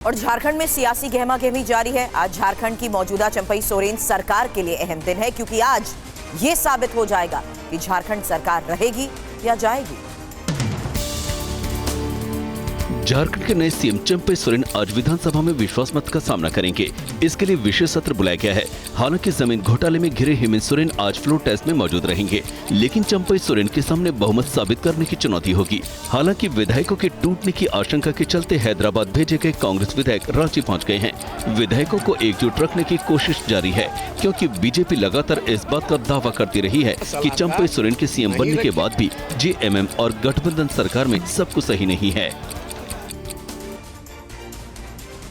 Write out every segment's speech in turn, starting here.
और झारखंड में सियासी गहमागहमी जारी है। आज झारखंड की मौजूदा चंपई सोरेन सरकार के लिए अहम दिन है, क्योंकि आज ये साबित हो जाएगा कि झारखंड सरकार रहेगी या जाएगी। झारखंड के नए सीएम चंपई सोरेन आज विधानसभा में विश्वास मत का सामना करेंगे। इसके लिए विशेष सत्र बुलाया गया है। हालांकि जमीन घोटाले में घिरे हेमंत सोरेन आज फ्लोर टेस्ट में मौजूद रहेंगे, लेकिन चंपई सोरेन के सामने बहुमत साबित करने की चुनौती होगी। हालांकि विधायकों के टूटने की आशंका के चलते हैदराबाद भेजे गए कांग्रेस विधायक रांची पहुँच गए हैं। विधायकों को एकजुट रखने की कोशिश जारी है, क्योंकि बीजेपी लगातार इस बात का दावा करती रही है कि चंपई सोरेन के सीएम बनने के बाद भी जेएमएम और गठबंधन सरकार में सब कुछ सही नहीं है।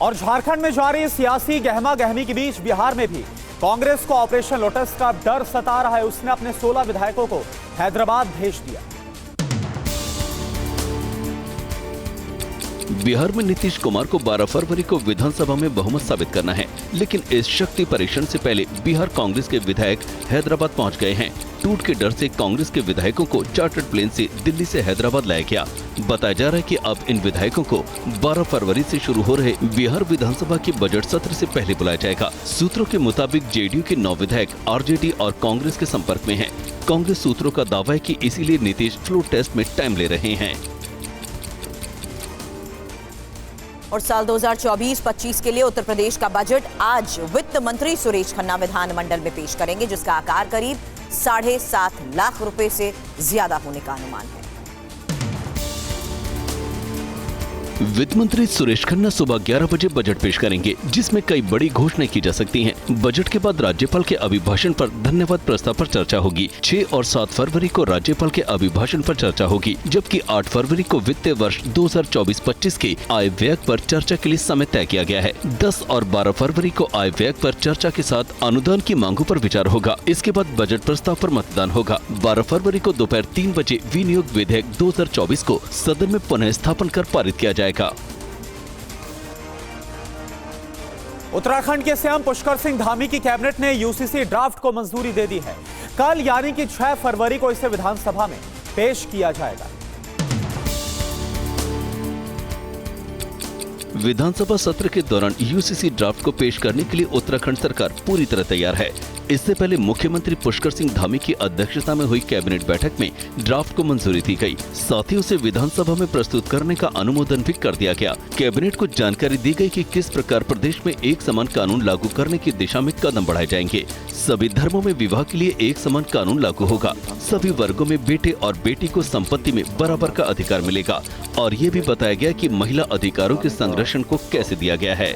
और झारखंड में जारी सियासी गहमागहमी के बीच बिहार में भी कांग्रेस को ऑपरेशन लोटस का डर सता रहा है। उसने अपने 16 विधायकों को हैदराबाद भेज दिया। बिहार में नीतीश कुमार को 12 फरवरी को विधानसभा में बहुमत साबित करना है, लेकिन इस शक्ति परीक्षण से पहले बिहार कांग्रेस के विधायक हैदराबाद पहुंच गए हैं। टूट के डर से कांग्रेस के विधायकों को चार्टर्ड प्लेन से दिल्ली से हैदराबाद लाया गया। बताया जा रहा है कि अब इन विधायकों को 12 फरवरी से शुरू हो रहे बिहार विधानसभा के बजट सत्र से पहले बुलाया जाएगा। सूत्रों के मुताबिक जेडीयू के 9 विधायक आरजेडी और कांग्रेस के संपर्क में हैं। कांग्रेस सूत्रों का दावा है कि इसीलिए नीतीश फ्लोर टेस्ट में टाइम ले रहे हैं। और साल 2024-25 के लिए उत्तर प्रदेश का बजट आज वित्त मंत्री सुरेश खन्ना विधानमंडल में पेश करेंगे, जिसका आकार करीब 7.5 लाख रुपए से ज्यादा होने का अनुमान है। वित्त मंत्री सुरेश खन्ना सुबह 11 बजे बजट पेश करेंगे, जिसमें कई बड़ी घोषणाएं की जा सकती हैं। बजट के बाद राज्यपाल के अभिभाषण पर धन्यवाद प्रस्ताव पर चर्चा होगी। 6 और 7 फरवरी को राज्यपाल के अभिभाषण पर चर्चा होगी, जबकि 8 फरवरी को वित्तीय वर्ष 2024-25 के आय व्यय पर चर्चा के लिए समय तय किया गया है। 10 और 12 फरवरी को आय व्यय पर चर्चा के साथ अनुदान की मांगों पर विचार होगा। इसके बाद बजट प्रस्ताव पर मतदान होगा। 12 फरवरी को दोपहर 3 बजे विनियोग विधेयक 2024 को सदन में पुनः स्थापन कर पारित किया जाएगा। उत्तराखंड के सीएम पुष्कर सिंह धामी की कैबिनेट ने यूसीसी ड्राफ्ट को मंजूरी दे दी है। कल यानी कि 6 फरवरी को इसे विधानसभा में पेश किया जाएगा। विधानसभा सत्र के दौरान यूसीसी ड्राफ्ट को पेश करने के लिए उत्तराखंड सरकार पूरी तरह तैयार है। इससे पहले मुख्यमंत्री पुष्कर सिंह धामी की अध्यक्षता में हुई कैबिनेट बैठक में ड्राफ्ट को मंजूरी दी गई। साथ ही उसे विधानसभा में प्रस्तुत करने का अनुमोदन भी कर दिया गया। कैबिनेट को जानकारी दी गई कि किस प्रकार प्रदेश में एक समान कानून लागू करने की दिशा में कदम बढ़ाए जाएंगे। सभी धर्मों में विवाह के लिए एक समान कानून लागू होगा। सभी वर्गों में बेटे और बेटी को संपत्ति में बराबर का अधिकार मिलेगा। और ये भी बताया गया कि महिला अधिकारों के संरक्षण को कैसे दिया गया है।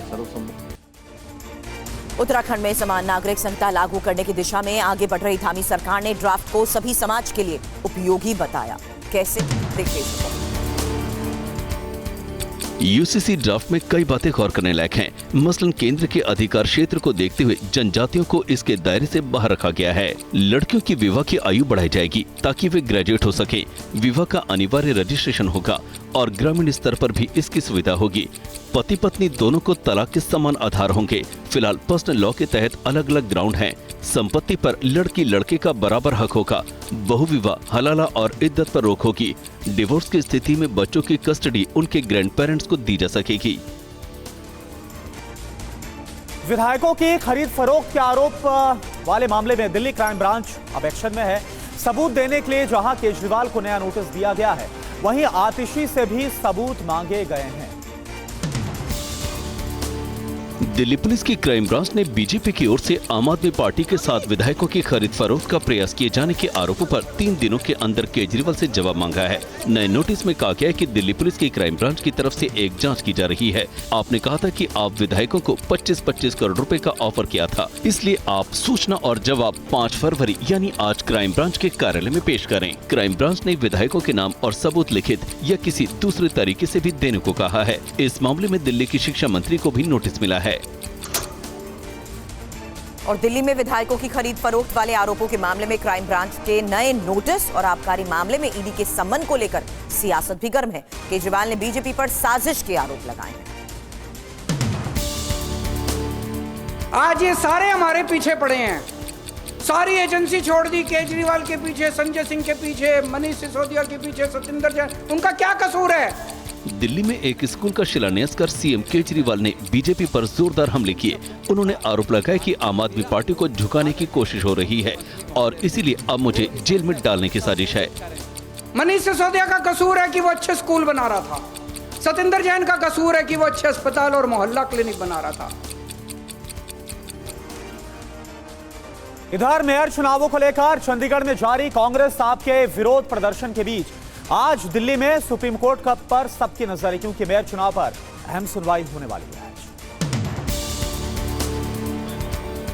उत्तराखंड में समान नागरिक संहिता लागू करने की दिशा में आगे बढ़ रही धामी सरकार ने ड्राफ्ट को सभी समाज के लिए उपयोगी बताया। कैसे, देखिए। यूसीसी ड्राफ्ट में कई बातें गौर करने लायक हैं। मसलन केंद्र के अधिकार क्षेत्र को देखते हुए जनजातियों को इसके दायरे से बाहर रखा गया है। लड़कियों की विवाह की आयु बढ़ाई जाएगी ताकि वे ग्रेजुएट हो सके। विवाह का अनिवार्य रजिस्ट्रेशन होगा और ग्रामीण स्तर पर भी इसकी सुविधा होगी। पति पत्नी दोनों को तलाक के समान आधार होंगे। फिलहाल पर्सनल लॉ के तहत अलग अलग ग्राउंड हैं। संपत्ति पर लड़की लड़के का बराबर हक होगा। बहुविवाह, हलाला और इद्दत पर रोक होगी। डिवोर्स की स्थिति में बच्चों की कस्टडी उनके ग्रैंड पेरेंट्स को दी जा सकेगी। विधायकों की खरीद फरोख्त के आरोप वाले मामले में दिल्ली क्राइम ब्रांच अब एक्शन में है। सबूत देने के लिए जहां केजरीवाल को नया नोटिस दिया गया है, वहीं आतिशी से भी सबूत मांगे गए हैं। दिल्ली पुलिस की क्राइम ब्रांच ने बीजेपी की ओर से आम आदमी पार्टी के 7 विधायकों की खरीद फरोख्त का प्रयास किए जाने के आरोपों पर 3 दिनों के अंदर केजरीवाल से जवाब मांगा है। नए नोटिस में कहा गया है कि दिल्ली पुलिस की क्राइम ब्रांच की तरफ से एक जांच की जा रही है। आपने कहा था कि आप विधायकों को 25-25 करोड़ रुपए का ऑफर किया था, इसलिए आप सूचना और जवाब 5 फरवरी यानी आज क्राइम ब्रांच के कार्यालय में पेश करें। क्राइम ब्रांच ने विधायकों के नाम और सबूत लिखित या किसी दूसरे तरीके से भी देने को कहा है। इस मामले में दिल्ली की शिक्षा मंत्री को भी नोटिस मिला है। और दिल्ली में विधायकों की खरीद फरोख्त वाले आरोपों के मामले में क्राइम ब्रांच के नए नोटिस और आबकारी मामले में ईडी के सम्मन को लेकर सियासत भी गर्म है। केजरीवाल ने बीजेपी पर साजिश के आरोप लगाए हैं। आज ये सारे हमारे पीछे पड़े हैं। सारी एजेंसी छोड़ दी केजरीवाल के पीछे, संजय सिंह के पीछे, मनीष सिसोदिया के पीछे, सतिंदर जैन। उनका क्या कसूर है? दिल्ली में एक स्कूल का शिलान्यास कर सीएम केजरीवाल ने बीजेपी पर जोरदार हमले किए। उन्होंने आरोप लगाया कि आम आदमी पार्टी को झुकाने की कोशिश हो रही है और इसीलिए अब मुझे जेल में डालने की साजिश है। मनीष सिसोदिया का कसूर है कि वो अच्छे स्कूल बना रहा था। सतेंद्र जैन का कसूर है कि वो अच्छे अस्पताल और मोहल्ला क्लिनिक बना रहा था। इधर मेयर चुनावों को लेकर चंडीगढ़ में जारी कांग्रेस आप के विरोध प्रदर्शन के बीच आज दिल्ली में सुप्रीम कोर्ट का पर सबकी नजर है, क्योंकि मेयर चुनाव पर अहम सुनवाई होने वाली है।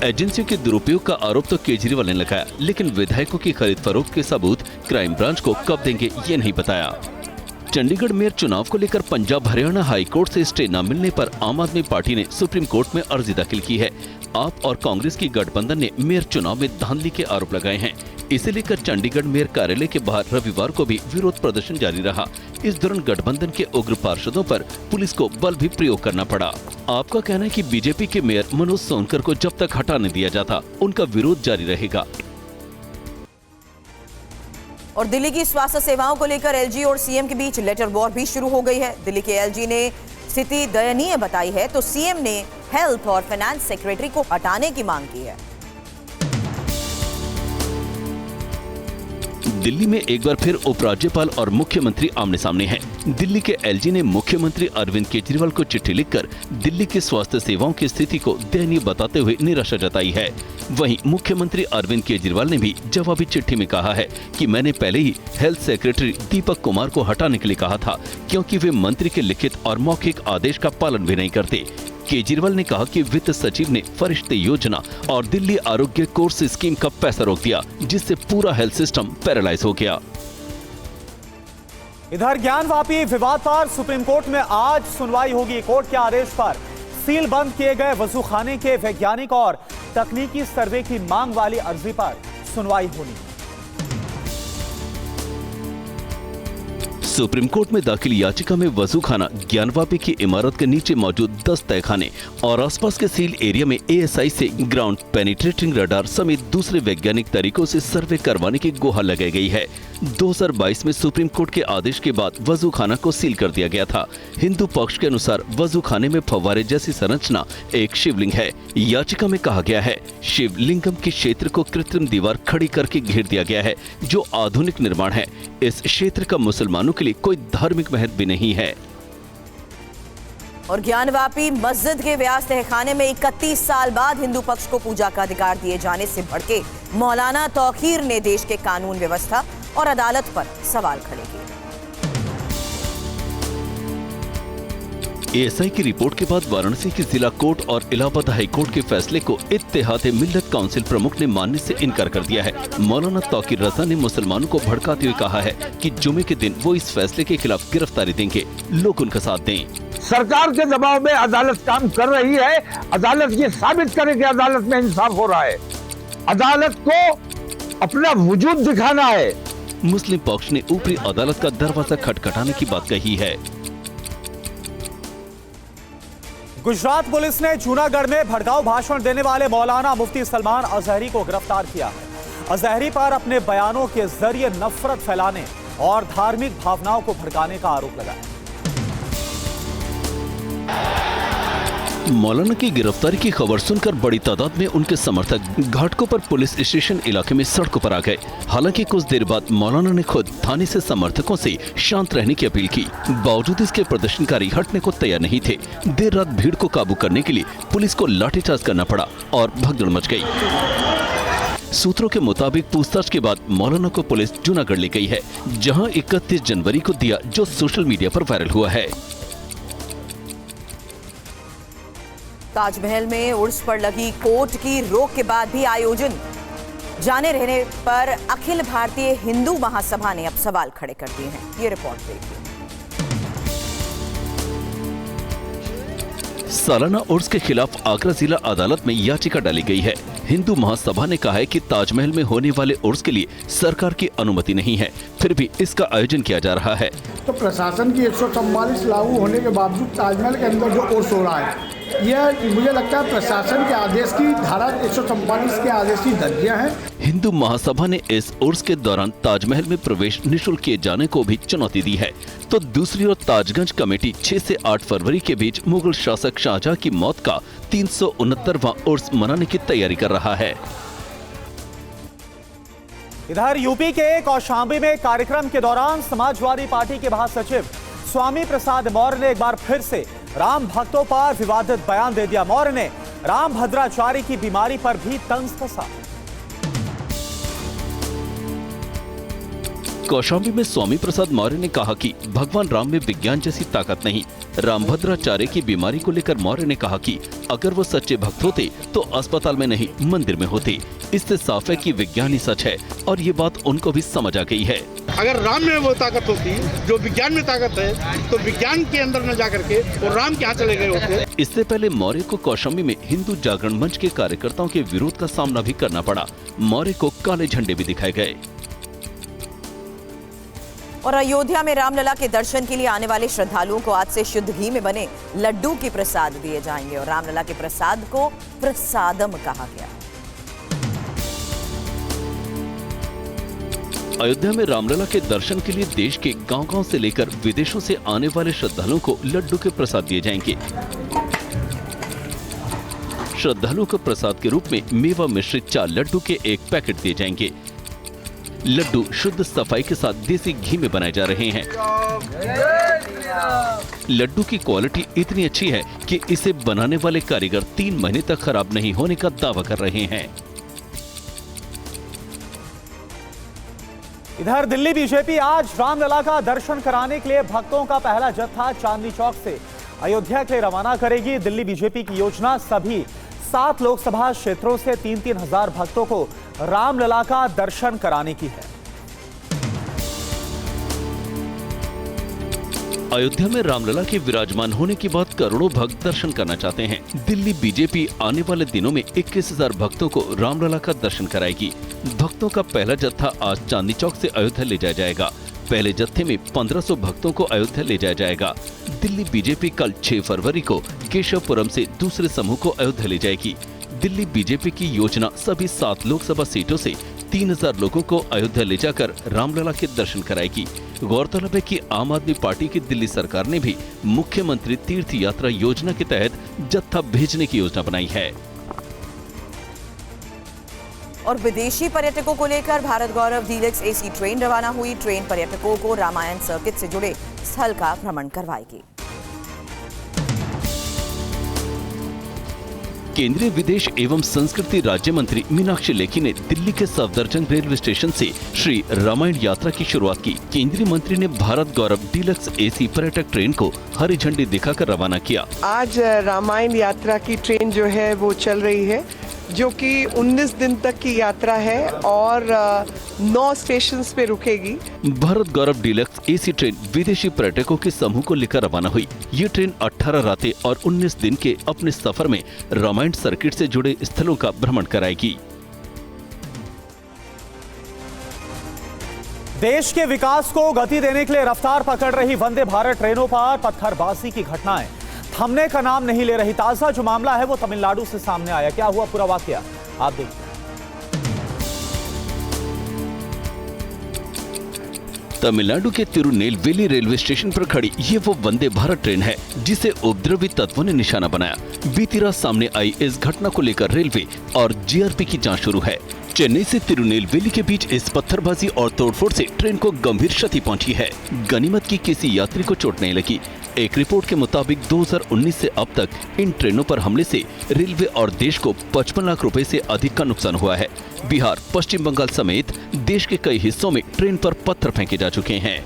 एजेंसियों के दुरुपयोग का आरोप तो केजरीवाल ने लगाया, लेकिन विधायकों की खरीद फरोख्त के सबूत क्राइम ब्रांच को कब देंगे ये नहीं बताया। चंडीगढ़ मेयर चुनाव को लेकर पंजाब हरियाणा हाई कोर्ट से स्टे न मिलने पर आम आदमी पार्टी ने सुप्रीम कोर्ट में अर्जी दाखिल की है। आप और कांग्रेस की गठबंधन ने मेयर चुनाव में धांधली के आरोप लगाए हैं। इसे लेकर चंडीगढ़ मेयर कार्यालय के बाहर रविवार को भी विरोध प्रदर्शन जारी रहा। इस दौरान गठबंधन के उग्र पार्षदों पर पुलिस को बल भी प्रयोग करना पड़ा। आपका कहना है कि बीजेपी के मेयर मनोज सोनकर को जब तक हटा नहीं दिया जाता, उनका विरोध जारी रहेगा। और दिल्ली की स्वास्थ्य सेवाओं को लेकर एलजी और सीएम के बीच लेटर वॉर भी शुरू हो गई है। दिल्ली के एलजी ने स्थिति दयनीय बताई है तो सीएम ने हेल्थ और फाइनेंस सेक्रेटरी को हटाने की मांग की है। दिल्ली में एक बार फिर उपराज्यपाल और मुख्यमंत्री आमने सामने हैं। दिल्ली के एलजी ने मुख्यमंत्री अरविंद केजरीवाल को चिट्ठी लिखकर दिल्ली की स्वास्थ्य सेवाओं की स्थिति को दयनीय बताते हुए निराशा जताई है। वहीं मुख्यमंत्री अरविंद केजरीवाल ने भी जवाबी चिट्ठी में कहा है कि मैंने पहले ही हेल्थ सेक्रेटरी दीपक कुमार को हटाने के लिए कहा था, क्योंकि वे मंत्री के लिखित और मौखिक आदेश का पालन भी नहीं करते। केजरीवाल ने कहा कि वित्त सचिव ने फरिश्ते योजना और दिल्ली आरोग्य कोर्स स्कीम का पैसा रोक दिया, जिससे पूरा हेल्थ सिस्टम पैरालाइज हो गया। इधर ज्ञानवापी विवाद पर सुप्रीम कोर्ट में आज सुनवाई होगी। कोर्ट के आदेश पर सील बंद किए गए वजूखाने के वैज्ञानिक और तकनीकी सर्वे की मांग वाली अर्जी पर सुनवाई होनी है। सुप्रीम कोर्ट में दाखिल याचिका में वजूखाना, ज्ञानवापी की इमारत के नीचे मौजूद 10 तहखाने और आसपास के सील एरिया में एएसआई से ग्राउंड पेनिट्रेटिंग रडार समेत दूसरे वैज्ञानिक तरीकों से सर्वे करवाने की गुहार लगाई गई है। 2022 में सुप्रीम कोर्ट के आदेश के बाद वजूखाना को सील कर दिया गया था। हिंदू पक्ष के अनुसार वजूखाने में फव्वारे जैसी संरचना एक शिवलिंग है। याचिका में कहा गया है शिवलिंगम के क्षेत्र को कृत्रिम दीवार खड़ी करके घेर दिया गया है, जो आधुनिक निर्माण है। इस क्षेत्र का मुसलमानों के लिए कोई धार्मिक महत्व भी नहीं है। और ज्ञानवापी मस्जिद के व्यास तहखाने में 31 साल बाद हिंदू पक्ष को पूजा का अधिकार दिए जाने से भड़के मौलाना तौकीर ने देश के कानून व्यवस्था और अदालत पर सवाल खड़े किए। एएसआई की रिपोर्ट के बाद वाराणसी की जिला कोर्ट और इलाहाबाद हाई कोर्ट के फैसले को इत्तेहाद मिल्लत काउंसिल प्रमुख ने मानने से इनकार कर दिया है। मौलाना तौकीर रजा ने मुसलमानों को भड़काते हुए कहा है कि जुमे के दिन वो इस फैसले के खिलाफ गिरफ्तारी देंगे। लोग उनका साथ दें। सरकार के दबाव में अदालत काम कर रही है। अदालत ये साबित करे कि अदालत में इंसाफ हो रहा है। अदालत को अपना वजूद दिखाना है। मुस्लिम पक्ष ने ऊपरी अदालत का दरवाजा खटखटाने की बात कही है। गुजरात पुलिस ने जूनागढ़ में भड़काऊ भाषण देने वाले मौलाना मुफ्ती सलमान अजहरी को गिरफ्तार किया है। अजहरी पर अपने बयानों के जरिए नफरत फैलाने और धार्मिक भावनाओं को भड़काने का आरोप लगा है। मौलाना की गिरफ्तारी की खबर सुनकर बड़ी तादाद में उनके समर्थक घाटकों पर पुलिस स्टेशन इलाके में सड़कों पर आ गए। हालांकि कुछ देर बाद मौलाना ने खुद थाने से समर्थकों से शांत रहने की अपील की। बावजूद इसके प्रदर्शनकारी हटने को तैयार नहीं थे। देर रात भीड़ को काबू करने के लिए पुलिस को लाठीचार्ज करना पड़ा और भगदड़ मच गई। सूत्रों के मुताबिक पूछताछ के बाद मौलाना को पुलिस जूनागढ़ ले गई है, जहां 31 जनवरी को दिया जो सोशल मीडिया पर वायरल हुआ है। ताजमहल में उर्स पर लगी कोर्ट की रोक के बाद भी आयोजन जाने रहने पर अखिल भारतीय हिंदू महासभा ने अब सवाल खड़े कर दिए हैं। ये रिपोर्ट देखिए। सालाना उर्स के खिलाफ आगरा जिला अदालत में याचिका डाली गई है। हिंदू महासभा ने कहा है कि ताजमहल में होने वाले उर्स के लिए सरकार की अनुमति नहीं है, फिर भी इसका आयोजन किया जा रहा है। तो प्रशासन की 144 लागू होने के बावजूद ताजमहल के अंदर जो उर्स हो रहा है, यह मुझे लगता है प्रशासन के आदेश की धारा 144 के आदेश की धज्जियां हैं। हिंदू महासभा ने इस उर्स के दौरान ताजमहल में प्रवेश निःशुल्क किए जाने को भी चुनौती दी है, तो दूसरी ओर ताजगंज कमेटी 6 से 8 फरवरी के बीच मुगल शासक शाहजहां की मौत का 369वां उर्स मनाने की तैयारी कर रहा है। इधर यूपी के कौशाम्बी में कार्यक्रम के दौरान समाजवादी पार्टी के महासचिव स्वामी प्रसाद मौर्य ने एक बार फिर से राम भक्तों पर विवादित बयान दे दिया। मौर्य ने राम भद्राचार्य की बीमारी पर भी तंज कसा। कौशाम्बी में स्वामी प्रसाद मौर्य ने कहा कि भगवान राम में विज्ञान जैसी ताकत नहीं। रामभद्राचार्य की बीमारी को लेकर मौर्य ने कहा कि अगर वो सच्चे भक्त होते तो अस्पताल में नहीं मंदिर में होते। इससे साफ है कि विज्ञान ही सच है और ये बात उनको भी समझ आ गई है। अगर राम में वो ताकत होती जो विज्ञान में ताकत है, तो विज्ञान के अंदर न जाकर के वो राम के यहाँ चले गए होते। इससे पहले मौर्य को कौशाम्बी में हिंदू जागरण मंच के कार्यकर्ताओं के विरोध का सामना भी करना पड़ा। मौर्य को काले झंडे भी दिखाए गए। और अयोध्या में रामलला के दर्शन के लिए आने वाले श्रद्धालुओं को आज से शुद्ध घी में बने लड्डू के प्रसाद दिए जाएंगे और रामलला के प्रसाद को प्रसादम कहा गया। अयोध्या में रामलला के दर्शन के लिए देश के गांव-गांव से लेकर विदेशों से आने वाले श्रद्धालुओं को लड्डू के प्रसाद दिए जाएंगे। श्रद्धालुओं को प्रसाद के रूप में मेवा मिश्रित 4 लड्डू के एक पैकेट दिए जाएंगे। लड्डू शुद्ध सफाई के साथ देसी घी में बनाए जा रहे हैं। लड्डू की क्वालिटी इतनी अच्छी है कि इसे बनाने वाले कारीगर 3 महीने तक खराब नहीं होने का दावा कर रहे हैं। इधर दिल्ली बीजेपी आज रामलला का दर्शन कराने के लिए भक्तों का पहला जत्था चांदनी चौक से अयोध्या के लिए रवाना करेगी। दिल्ली बीजेपी की योजना सभी 7 लोकसभा क्षेत्रों से 3-3 हजार भक्तों को रामलला का दर्शन कराने की है। अयोध्या में रामलला के विराजमान होने के बाद करोड़ों भक्त दर्शन करना चाहते हैं। दिल्ली बीजेपी आने वाले दिनों में 21,000 भक्तों को रामलला का दर्शन कराएगी। भक्तों का पहला जत्था आज चांदनी चौक से अयोध्या ले जाया जाएगा। पहले जत्थे में 1500 भक्तों को अयोध्या ले जाया जाएगा। दिल्ली बीजेपी कल 6 फरवरी को केशवपुरम से दूसरे समूह को अयोध्या ले जाएगी। दिल्ली बीजेपी की योजना सभी 7 लोकसभा सीटों से 3000 लोगों को अयोध्या ले जाकर रामलला के दर्शन कराएगी। गौरतलब है कि आम आदमी पार्टी की दिल्ली सरकार ने भी मुख्यमंत्री तीर्थ यात्रा योजना के तहत जत्था भेजने की योजना बनाई है। और विदेशी पर्यटकों को लेकर भारत गौरव डीलक्स एसी ट्रेन रवाना हुई। ट्रेन पर्यटकों को रामायण सर्किट से जुड़े स्थल का भ्रमण करवाएगी। केंद्रीय विदेश एवं संस्कृति राज्य मंत्री मीनाक्षी लेखी ने दिल्ली के सफदरजंग रेलवे स्टेशन से श्री रामायण यात्रा की शुरुआत की। केंद्रीय मंत्री ने भारत गौरव डीलक्स एसी पर्यटक ट्रेन को हरी झंडी दिखाकर रवाना किया। आज रामायण यात्रा की ट्रेन जो है वो चल रही है, जो कि 19 दिन तक की यात्रा है और 9 स्टेशंस पे रुकेगी। भारत गौरव डीलक्स एसी ट्रेन विदेशी पर्यटकों के समूह को लेकर रवाना हुई। ये ट्रेन 18 रातें और 19 दिन के अपने सफर में रामायण सर्किट से जुड़े स्थलों का भ्रमण कराएगी। देश के विकास को गति देने के लिए रफ्तार पकड़ रही वंदे भारत ट्रेनों पर पत्थरबाजी की घटनाएं थमने का नाम नहीं ले रही। ताजा जो मामला है वो तमिलनाडु से सामने आया। क्या हुआ पूरा वाकया, आप देखिए। तमिलनाडु के तिरुनेलवेली रेलवे स्टेशन पर खड़ी ये वो वंदे भारत ट्रेन है जिसे उपद्रवी तत्वों ने निशाना बनाया। बीती रात सामने आई इस घटना को लेकर रेलवे और जीआरपी की जांच शुरू है। चेन्नई से तिरुनेलवेली के बीच इस पत्थरबाजी और तोड़फोड़ से ट्रेन को गंभीर क्षति पहुंची है। गनीमत की किसी यात्री को चोट नहीं लगी। एक रिपोर्ट के मुताबिक 2019 से अब तक इन ट्रेनों पर हमले से रेलवे और देश को 55 लाख रुपए से अधिक का नुकसान हुआ है। बिहार, पश्चिम बंगाल समेत देश के कई हिस्सों में ट्रेन पर पत्थर फेंके जा चुके हैं।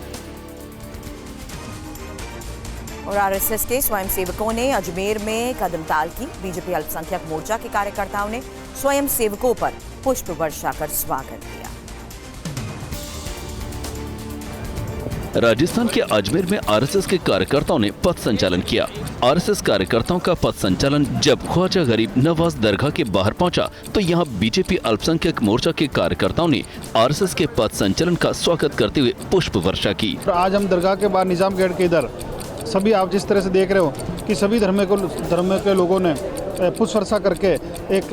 और आरएसएस के स्वयंसेवकों ने अजमेर में कदमताल की। बीजेपी अल्पसंख्यक मोर्चा के कार्यकर्ताओं ने स्वयंसेवकों पर पुष्प वर्षा कर स्वागत किया। राजस्थान के अजमेर में आरएसएस के कार्यकर्ताओं ने पथ संचालन किया। आरएसएस कार्यकर्ताओं का पथ संचालन जब ख्वाजा गरीब नवाज दरगाह के बाहर पहुंचा, तो यहां बीजेपी अल्पसंख्यक मोर्चा के कार्यकर्ताओं ने आरएसएस के पथ संचालन का स्वागत करते हुए पुष्प वर्षा की। आज हम दरगाह के बाहर निजाम गेट के इधर सभी आप जिस तरह से देख रहे हो कि सभी धर्म के लोगों ने पुष्प वर्षा करके एक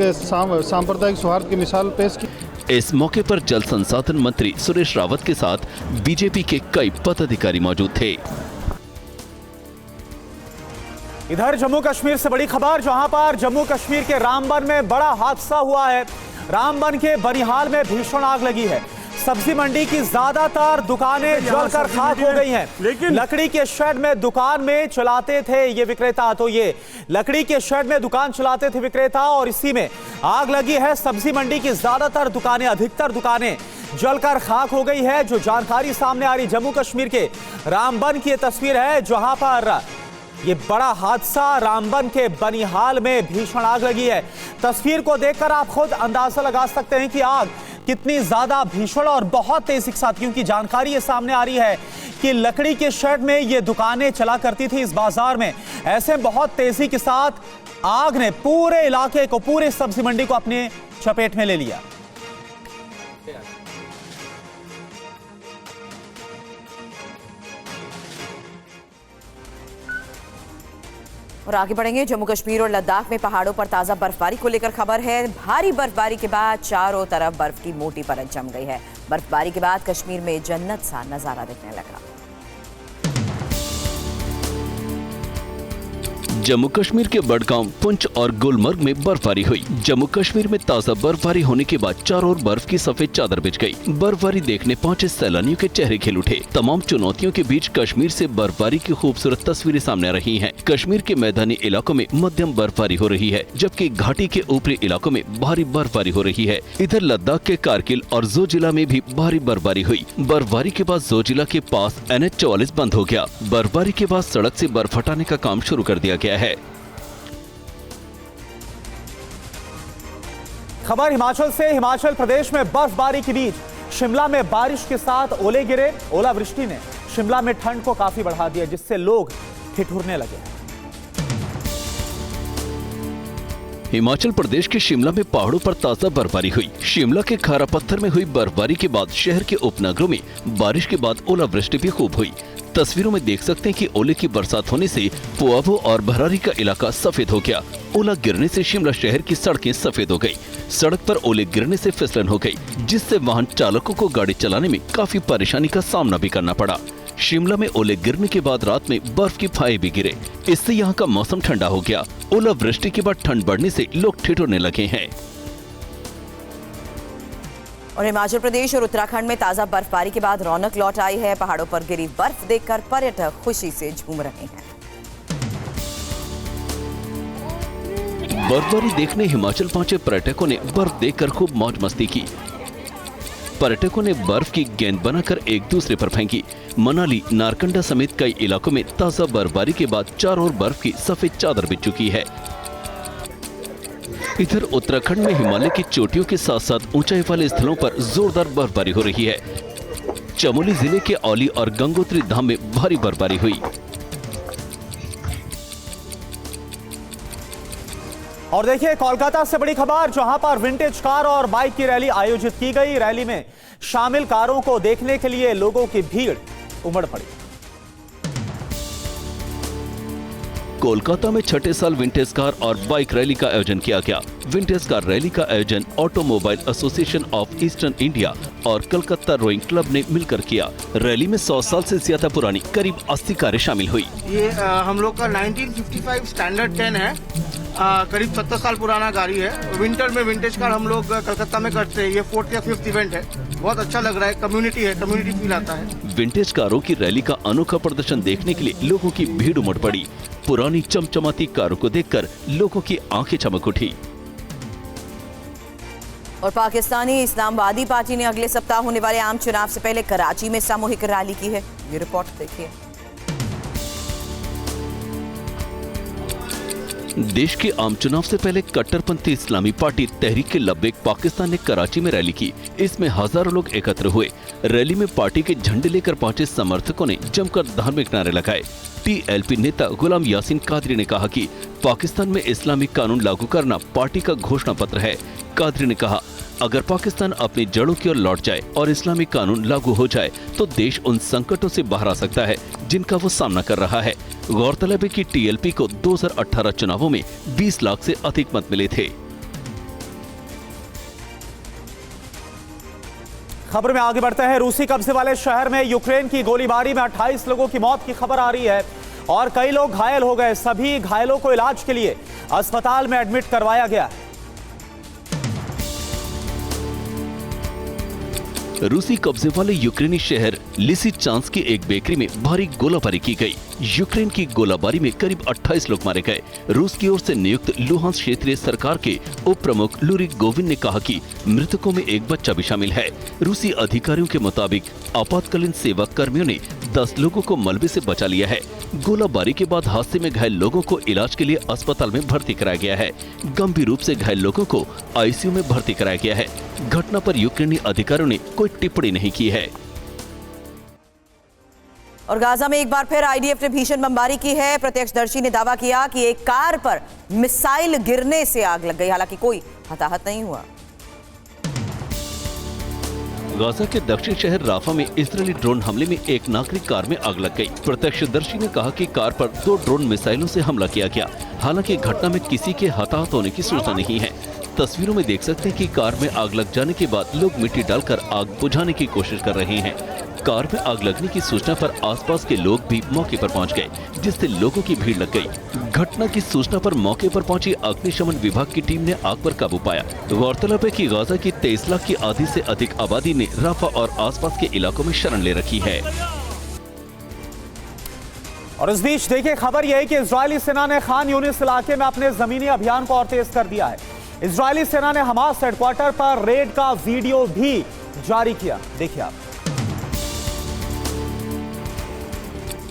सांप्रदायिक सौहार्द की मिसाल पेश की। इस मौके पर जल संसाधन मंत्री सुरेश रावत के साथ बीजेपी के कई पदाधिकारी मौजूद थे। इधर जम्मू कश्मीर से बड़ी खबर, जहां पर जम्मू कश्मीर के रामबन में बड़ा हादसा हुआ है। रामबन के बनिहाल में भीषण आग लगी है। सब्जी मंडी की ज्यादातर दुकानें जलकर खाक हो गई हैं। लेकिन लकड़ी के शेड में दुकान में चलाते थे ये विक्रेता, तो ये लकड़ी के शेड में दुकान चलाते थे विक्रेता और इसी में आग लगी है। सब्जी मंडी की ज्यादातर दुकानें, अधिकतर दुकानें जलकर खाक हो गई है। जो जानकारी सामने आ रही जम्मू कश्मीर के रामबन की तस्वीर है, जहां पर ये बड़ा हादसा रामबन के बनिहाल में भीषण आग लगी है। तस्वीर को देखकर आप खुद अंदाजा लगा सकते हैं कि आग कितनी ज्यादा भीषण और बहुत तेजी के साथ, क्योंकि जानकारी ये सामने आ रही है कि लकड़ी के शेड में ये दुकानें चला करती थी इस बाजार में। ऐसे बहुत तेजी के साथ आग ने पूरे इलाके को, पूरे सब्जी मंडी को अपने चपेट में ले लिया। और आगे बढ़ेंगे। जम्मू कश्मीर और लद्दाख में पहाड़ों पर ताजा बर्फबारी को लेकर खबर है। भारी बर्फबारी के बाद चारों तरफ बर्फ की मोटी परत जम गई है। बर्फबारी के बाद कश्मीर में जन्नत सा नजारा दिखने लगा। जम्मू कश्मीर के बडगांव, पुंछ और गुलमर्ग में बर्फबारी हुई। जम्मू कश्मीर में ताजा बर्फबारी होने के बाद चारों ओर बर्फ की सफेद चादर बिछ गई। बर्फबारी देखने पहुंचे सैलानियों के चेहरे खिल उठे। तमाम चुनौतियों के बीच कश्मीर से बर्फबारी की खूबसूरत तस्वीरें सामने आ रही हैं। कश्मीर के मैदानी इलाकों में मध्यम बर्फबारी हो रही है, जबकि घाटी के ऊपरी इलाकों में भारी बर्फबारी हो रही है। इधर लद्दाख के कारगिल और जो जिला में भी भारी बर्फबारी हुई। बर्फबारी के बाद जो जिला के पास NH-44 बंद हो गया। बर्फबारी के बाद सड़क से बर्फ हटाने का काम शुरू कर दिया गया है। खबर हिमाचल से। हिमाचल प्रदेश में बर्फबारी के बीच शिमला में बारिश के साथ ओले गिरे। ओलावृष्टि ने शिमला में ठंड को काफी बढ़ा दिया, जिससे लोग ठिठुरने लगे। हिमाचल प्रदेश के शिमला में पहाड़ों पर ताजा बर्फबारी हुई। शिमला के खारा पत्थर में हुई बर्फबारी के बाद शहर के उपनगरों में बारिश के बाद ओलावृष्टि भी खूब हुई। तस्वीरों में देख सकते हैं कि ओले की बरसात होने से पुआवो और भरारी का इलाका सफेद हो गया। ओला गिरने से शिमला शहर की सड़कें सफेद हो गई। सड़क पर ओले गिरने से फिसलन हो गई, जिससे वाहन चालकों को गाड़ी चलाने में काफी परेशानी का सामना भी करना पड़ा। शिमला में ओले गिरने के बाद रात में बर्फ के फाहे भी गिरे। इससे यहाँ का मौसम ठंडा हो गया। ओलावृष्टि के बाद ठंड बढ़ने से लोग ठिठुरने लगे हैं। और हिमाचल प्रदेश और उत्तराखंड में ताजा बर्फबारी के बाद रौनक लौट आई है। पहाड़ों पर गिरी बर्फ देखकर पर्यटक खुशी से झूम रहे हैं। बर्फबारी देखने हिमाचल पहुंचे पर्यटकों ने बर्फ देखकर खूब मौज मस्ती की। पर्यटकों ने बर्फ की गेंद बनाकर एक दूसरे पर फेंकी। मनाली, नारकंडा समेत कई इलाकों में ताजा बर्फबारी के बाद चारों ओर बर्फ की सफेद चादर बिछ चुकी है। इधर उत्तराखंड में हिमालय की चोटियों के साथ साथ ऊंचाई वाले स्थलों पर जोरदार बर्फबारी हो रही है। चमोली जिले के औली और गंगोत्री धाम में भारी बर्फबारी हुई। और देखिए कोलकाता से बड़ी खबर, जहां पर विंटेज कार और बाइक की रैली आयोजित की गई। रैली में शामिल कारों को देखने के लिए लोगों की भीड़ उमड़ पड़ी। कोलकाता में छठे साल विंटेज कार और बाइक रैली का आयोजन किया गया। विंटेज कार रैली का आयोजन automobile association of eastern India और कलकत्ता रोइंग क्लब ने मिलकर किया। रैली में 100 साल से ज्यादा पुरानी करीब 80 कारें शामिल हुई। ये हम लोग का 1955 स्टैंडर्ड 10 है। करीब 70 साल पुराना गाड़ी है। विंटर में विंटेज कार हम लोग कलकत्ता में करते हैं। ये 4th या 5th इवेंट है। बहुत अच्छा लग रहा है। कम्युनिटी है, कम्युनिटी फील आता है। विंटेज कारों की रैली का अनोखा प्रदर्शन देखने के लिए लोगों की भीड़ उमड़ पड़ी। पुरानी चमचमाती कारों को देखकर लोगों की आंखें चमक उठी। और पाकिस्तानी इस्लामवादी पार्टी ने अगले सप्ताह होने वाले आम चुनाव से पहले कराची में सामूहिक रैली की है। ये रिपोर्ट देखिए। देश के आम चुनाव से पहले कट्टरपंथी इस्लामी पार्टी तहरीक लब्बैक पाकिस्तान ने कराची में रैली की। इसमें हजारों लोग एकत्र हुए। रैली में पार्टी के झंडे लेकर पहुंचे समर्थकों ने जमकर धार्मिक नारे लगाए। TLP नेता गुलाम यासीन कादरी ने कहा कि पाकिस्तान में इस्लामिक कानून लागू करना पार्टी का घोषणा पत्र है। कादरी ने कहा, अगर पाकिस्तान अपनी जड़ों की ओर लौट जाए और इस्लामिक कानून लागू हो जाए तो देश उन संकटों से बाहर आ सकता है जिनका वो सामना कर रहा है। गौरतलब है कि TLP को 2018 चुनावों में 20 लाख से अधिक मत मिले थे। खबर में आगे बढ़ते हैं। रूसी कब्जे वाले शहर में यूक्रेन की गोलीबारी में 28 लोगों की मौत की खबर आ रही है और कई लोग घायल हो गए। सभी घायलों को इलाज के लिए अस्पताल में एडमिट करवाया गया है। रूसी कब्जे वाले यूक्रेनी शहर लिसिचांस की एक बेकरी में भारी गोलाबारी की गई। यूक्रेन की गोलाबारी में करीब 28 लोग मारे गए। रूस की ओर से नियुक्त लुहांस्क क्षेत्रीय सरकार के उप प्रमुख लूरी गोविन ने कहा कि मृतकों में एक बच्चा भी शामिल है। रूसी अधिकारियों के मुताबिक आपातकालीन सेवा कर्मियों ने 10 लोगों को मलबे से बचा लिया है। गोलाबारी के बाद हादसे में घायल लोगों को इलाज के लिए अस्पताल में भर्ती कराया गया है। गंभीर रूप से घायल लोगों को ICU में भर्ती कराया गया है। घटना पर यूक्रेनी अधिकारियों ने कोई टिप्पणी नहीं की है। और गाजा में एक बार फिर IDF ने भीषण बमबारी की है। प्रत्यक्षदर्शी ने दावा किया कि एक कार पर मिसाइल गिरने से आग लग गई। हालांकि कोई हताहत नहीं हुआ। गाजा के दक्षिण शहर राफा में इजरायली ड्रोन हमले में एक नागरिक कार में आग लग गई। प्रत्यक्षदर्शी ने कहा कि कार पर 2 ड्रोन मिसाइलों से हमला किया गया। हालांकि घटना में किसी के हताहत होने की सूचना नहीं है। तस्वीरों में देख सकते हैं कि कार में आग लग जाने के बाद लोग मिट्टी डालकर आग बुझाने की कोशिश कर रहे हैं। कार में आग लगने की सूचना पर आसपास के लोग भी मौके पर पहुंच गए, जिससे लोगों की भीड़ लग गई। घटना की सूचना पर मौके पर पहुंची अग्निशमन विभाग की टीम ने आग पर काबू पाया। गौरतलब है कि गाजा की 23 लाख की आधी से अधिक आबादी ने राफा और आसपास के इलाकों में शरण ले रखी है। और इस बीच देखिए खबर यह है कि इजरायली सेना ने खान यूनिस इलाके में अपने जमीनी अभियान को और तेज कर दिया है। इजरायली सेना ने हमास हेडक्वार्टर पर रेड का वीडियो भी जारी किया। देखिए आप।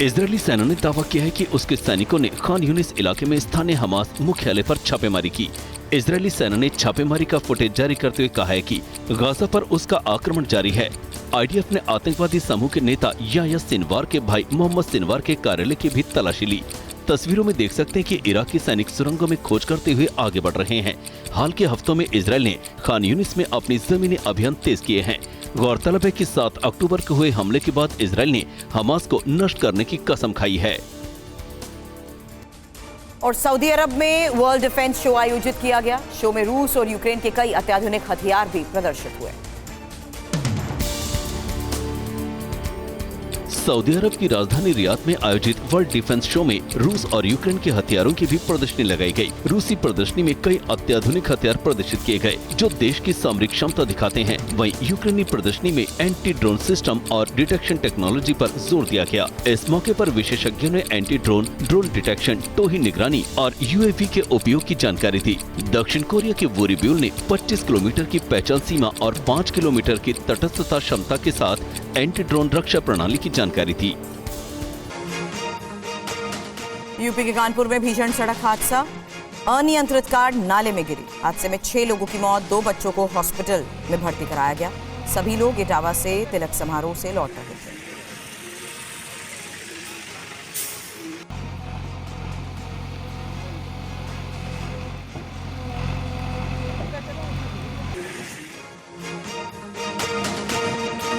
इजरायली सेना ने दावा किया है कि उसके सैनिकों ने खान यूनिस इलाके में स्थानीय हमास मुख्यालय पर छापेमारी की। इजरायली सेना ने छापेमारी का फुटेज जारी करते हुए कहा है कि गाजा पर उसका आक्रमण जारी है। IDF ने आतंकवादी समूह के नेता याह्या सिनवार के भाई मोहम्मद सिनवार के कार्यालय की भी तलाशी ली। तस्वीरों में देख सकते हैं कि इराकी सैनिक सुरंगों में खोज करते हुए आगे बढ़ रहे हैं। हाल के हफ्तों में इजरायल ने खान यूनिस में अपनी जमीनी अभियान तेज किए हैं। गौरतलब है कि 7 अक्टूबर को हुए हमले के बाद इजरायल ने हमास को नष्ट करने की कसम खाई है। और सऊदी अरब में वर्ल्ड डिफेंस शो आयोजित किया गया। शो में रूस और यूक्रेन के कई अत्याधुनिक हथियार भी प्रदर्शित हुए। सऊदी अरब की राजधानी रियाद में आयोजित वर्ल्ड डिफेंस शो में रूस और यूक्रेन के हथियारों की भी प्रदर्शनी लगाई गई। रूसी प्रदर्शनी में कई अत्याधुनिक हथियार प्रदर्शित किए गए जो देश की सामरिक क्षमता दिखाते हैं। वहीं यूक्रेनी प्रदर्शनी में एंटी ड्रोन सिस्टम और डिटेक्शन टेक्नोलॉजी पर जोर दिया गया। इस मौके पर विशेषज्ञों ने एंटी ड्रोन डिटेक्शन, टोही निगरानी और UAV के उपयोग की जानकारी दी। दक्षिण कोरिया के वोरिब्यूल ने 25 किलोमीटर की पहचान सीमा और 5 किलोमीटर की तटस्थता क्षमता के साथ एंटी ड्रोन रक्षा प्रणाली की जानकारी थी। यूपी के कानपुर में भीषण सड़क हादसा। अनियंत्रित कार नाले में गिरी। हादसे में 6 लोगों की मौत, 2 बच्चों को हॉस्पिटल में भर्ती कराया गया। सभी लोग इटावा से तिलक समारोह से लौट रहे थे।